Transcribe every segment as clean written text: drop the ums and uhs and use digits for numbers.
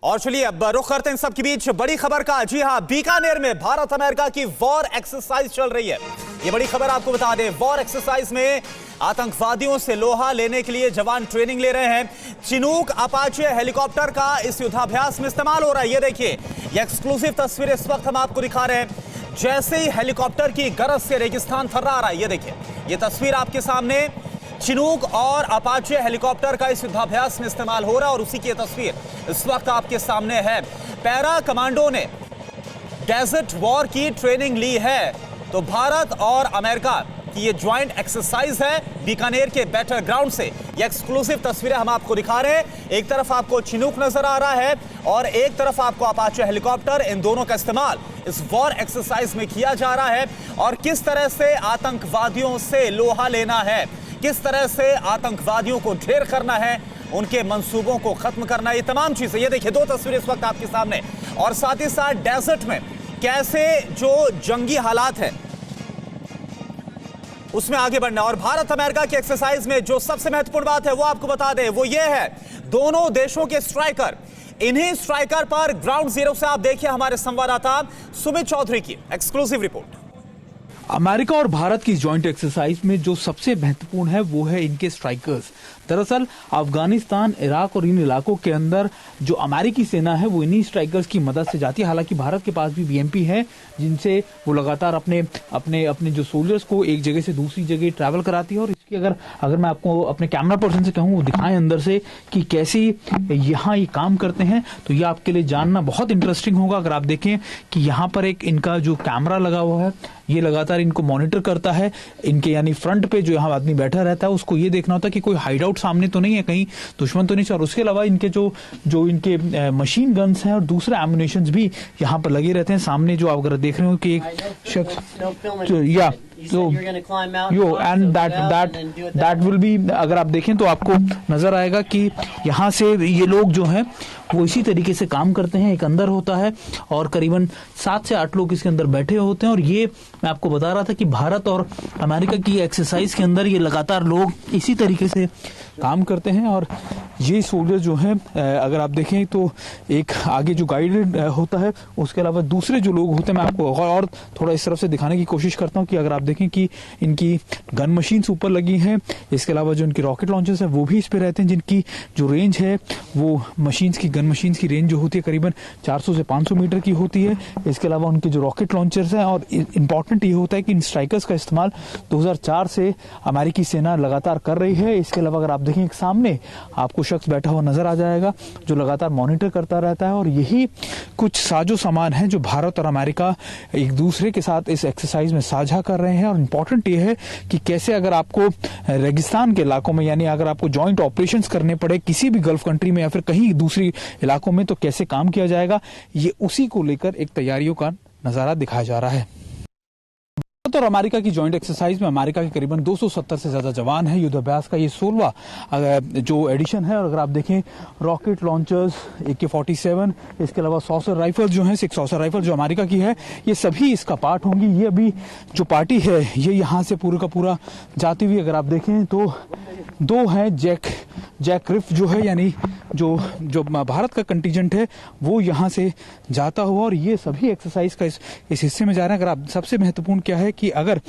और चलिए अब रुख करते हैं सबके बीच बड़ी खबर का। जी हां, बीकानेर में भारत अमेरिका की वॉर एक्सरसाइज चल रही है। ये बड़ी खबर आपको बता दें, वॉर एक्सरसाइज में आतंकवादियों से लोहा लेने के लिए जवान ट्रेनिंग ले रहे हैं। चिनूक अपाचे हेलीकॉप्टर का इस युद्धाभ्यास में इस्तेमाल हो रहा है। ये देखिए, ये एक्सक्लूसिव तस्वीर इस वक्त हम आपको दिखा रहे हैं। जैसे ही हेलीकॉप्टर की गरज से रेगिस्तान थर्रा रहा है। ये देखिए, ये तस्वीर आपके सामने चिनूक और अपाचे हेलीकॉप्टर का इस युद्धाभ्यास में इस्तेमाल हो रहा है और उसी की तस्वीर इस वक्त आपके सामने है। पैरा कमांडो ने डेजर्ट वॉर की ट्रेनिंग ली है। तो भारत और अमेरिका की ये ज्वाइंट एक्सरसाइज है बीकानेर के बैटल ग्राउंड से। ये एक्सक्लूसिव तस्वीरें हम आपको दिखा रहे हैं। एक तरफ आपको चिनूक नजर आ रहा है और एक तरफ आपको अपाचे हेलीकॉप्टर। इन दोनों का इस्तेमाल इस वॉर एक्सरसाइज में किया जा रहा है। और किस तरह से आतंकवादियों से लोहा लेना है, किस तरह से आतंकवादियों को ढेर करना है, उनके मंसूबों को खत्म करना, ये तमाम चीजें। ये देखिए, दो तस्वीरें इस वक्त आपके सामने। और साथ ही साथ डेजर्ट में कैसे जो जंगी हालात हैं उसमें आगे बढ़ना। और भारत अमेरिका की एक्सरसाइज में जो सबसे महत्वपूर्ण बात है वो आपको बता दें, वो ये है, दोनों देशों के स्ट्राइकर, इन्हीं स्ट्राइकर पर ग्राउंड जीरो से आप देखिए हमारे संवाददाता सुमित चौधरी की एक्सक्लूसिव रिपोर्ट। अमेरिका और भारत की जॉइंट एक्सरसाइज में जो सबसे महत्वपूर्ण है वो है इनके स्ट्राइकर्स। दरअसल अफगानिस्तान, इराक और इन इलाकों के अंदर जो अमेरिकी सेना है वो इन्हीं स्ट्राइकर्स की मदद से जाती है। हालांकि भारत के पास भी बीएमपी है जिनसे वो लगातार अपने जो सोल्जर्स को एक जगह से दूसरी जगह ट्रैवल कराती है। और इसकी अगर मैं आपको अपने कैमरा पर्सन से कहूँ वो दिखाएं अंदर से कि कैसे यहाँ ये काम करते हैं, तो ये आपके लिए जानना बहुत इंटरेस्टिंग होगा। अगर आप देखें कि यहाँ पर एक इनका जो कैमरा लगा हुआ है, ये लगातार इनको मॉनिटर करता है। इनके यानी फ्रंट पे जो यहाँ आदमी बैठा रहता है उसको ये देखना होता है कि कोई हाइड आउट सामने तो नहीं है, कहीं दुश्मन तो नहीं। और उसके अलावा इनके जो इनके मशीन गन्स हैं और दूसरे एम्युनिशंस भी यहाँ पर लगे रहते हैं। सामने जो आप अगर देख रहे हो कि एक शख्स या दैट विल बी, अगर आप देखें तो आपको नजर आएगा कि यहाँ से ये लोग जो हैं वो इसी तरीके से काम करते हैं। एक अंदर होता है और करीबन 7 से 8 लोग इसके अंदर बैठे होते हैं। और ये मैं आपको बता रहा था कि भारत और अमेरिका की एक्सरसाइज के अंदर ये लगातार लोग इसी तरीके से काम करते हैं। और ये सोल्जर जो हैं, अगर आप देखें तो एक आगे जो गाइडेड होता है, उसके अलावा दूसरे जो लोग होते हैं, मैं आपको और थोड़ा इस तरफ से दिखाने की कोशिश करता हूं कि अगर आप देखें कि इनकी गन मशीन्स ऊपर लगी हैं। इसके अलावा जो इनके रॉकेट लॉन्चर्स हैं वो भी इस पे रहते हैं, जिनकी जो रेंज है वो गन मशीन्स की रेंज जो होती है करीबन 400 से 500 मीटर की होती है। इसके अलावा उनके जो रॉकेट लॉन्चर्स हैं, और इंपॉर्टेंट ये होता है कि इन स्ट्राइकर्स का इस्तेमाल 2004 से अमेरिकी सेना लगातार कर रही है। इसके अलावा अगर आप देखें, एक सामने आपको शख्स बैठा हुआ नजर आ जाएगा जो लगातार मॉनिटर करता रहता है। और यही कुछ साजो सामान है जो भारत और अमेरिका एक दूसरे के साथ इस एक्सरसाइज में साझा कर रहे हैं। और इंपॉर्टेंट ये है कि कैसे अगर आपको रेगिस्तान के इलाकों में, यानी अगर आपको जॉइंट ऑपरेशंस करने पड़े किसी भी गल्फ कंट्री में या फिर कहीं दूसरी इलाकों में, तो कैसे काम किया जाएगा, ये उसी को लेकर एक तैयारियों का नजारा दिखाया जा रहा है। और अमेरिका की जॉइंट एक्सरसाइज में अमेरिका के करीबन 270 से ज्यादा जवान हैं। युद्धाभ्यास का ये 16वां जो एडिशन है। और अगर आप देखें, रॉकेट लॉन्चर्स, AK-47, इसके अलावा सॉसर राइफल जो है, 6 सॉसर राइफल जो अमेरिका की है, ये सभी इसका पार्ट होंगी। ये अभी जो पार्टी है ये यहाँ से पूरा का पूरा जाती हुई अगर आप देखें तो 2 हैं जैक रिफ जो है, यानी जो भारत का कंटीजेंट है वो यहाँ से जाता हुआ। और ये सभी एक्सरसाइज का इस हिस्से में जा रहे हैं। अगर आप सबसे महत्वपूर्ण क्या है कि अगर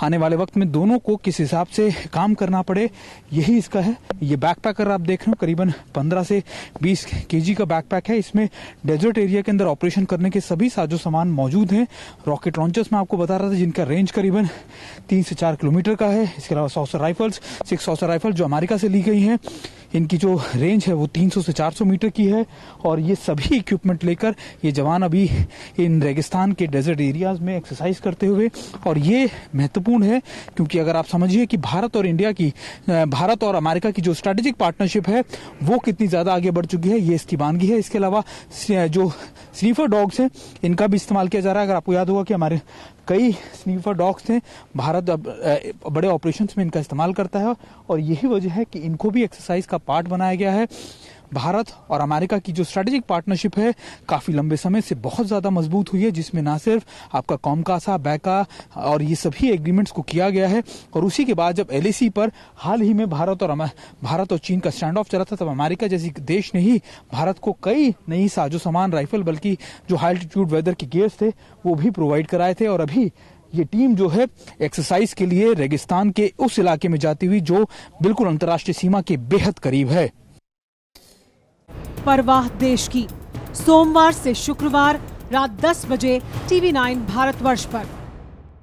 आने वाले वक्त में दोनों को किस हिसाब से काम करना पड़े, यही इसका है। ये बैकपैक अगर आप देख रहे हो, करीबन 15 से 20 kg का बैकपैक है। इसमें डेजर्ट एरिया के अंदर ऑपरेशन करने के सभी साजो सामान मौजूद हैं। रॉकेट लॉन्चर्स मैं आपको बता रहा था जिनका रेंज करीबन 3 से 4 किलोमीटर का है। इसके अलावा सॉसर राइफल्स, 6 सॉसर राइफल जो अमेरिका से ली गई हैं, इनकी जो रेंज है वो 300 से 400 मीटर की है। और ये सभी इक्विपमेंट लेकर ये जवान अभी इन रेगिस्तान के डेजर्ट एरियाज में एक्सरसाइज करते हुए। और ये महत्वपूर्ण है क्योंकि अगर आप समझिए कि भारत और अमेरिका की जो स्ट्रेटेजिक पार्टनरशिप है वो कितनी ज्यादा आगे बढ़ चुकी है, ये इसकी वानगी है। इसके अलावा जो स्नीफर डॉग्स हैं इनका भी इस्तेमाल किया जा रहा है। अगर आपको याद होगा कि हमारे कई स्नीफर डॉग्स थे, भारत बड़े ऑपरेशंस में इनका इस्तेमाल करता है। और यही वजह है कि इनको भी एक्सरसाइज का पार्ट बनाया गया है। भारत और अमेरिका की जो स्ट्रेटेजिक पार्टनरशिप है काफ़ी लंबे समय से बहुत ज़्यादा मजबूत हुई है, जिसमें ना सिर्फ आपका कॉमकासा, बैका और ये सभी एग्रीमेंट्स को किया गया है। और उसी के बाद जब LAC पर हाल ही में भारत और चीन का स्टैंड ऑफ चला था, तब अमेरिका जैसी देश ने ही भारत को कई नई साजो सामान, राइफल, बल्कि जो हाई एल्टीट्यूड वेदर के गियर्स थे वो भी प्रोवाइड कराए थे। और अभी ये टीम जो है एक्सरसाइज के लिए रेगिस्तान के उस इलाके में जाती हुई जो बिल्कुल अंतर्राष्ट्रीय सीमा के बेहद करीब है। परवाह देश की, सोमवार से शुक्रवार रात 10 बजे TV9 भारतवर्ष पर।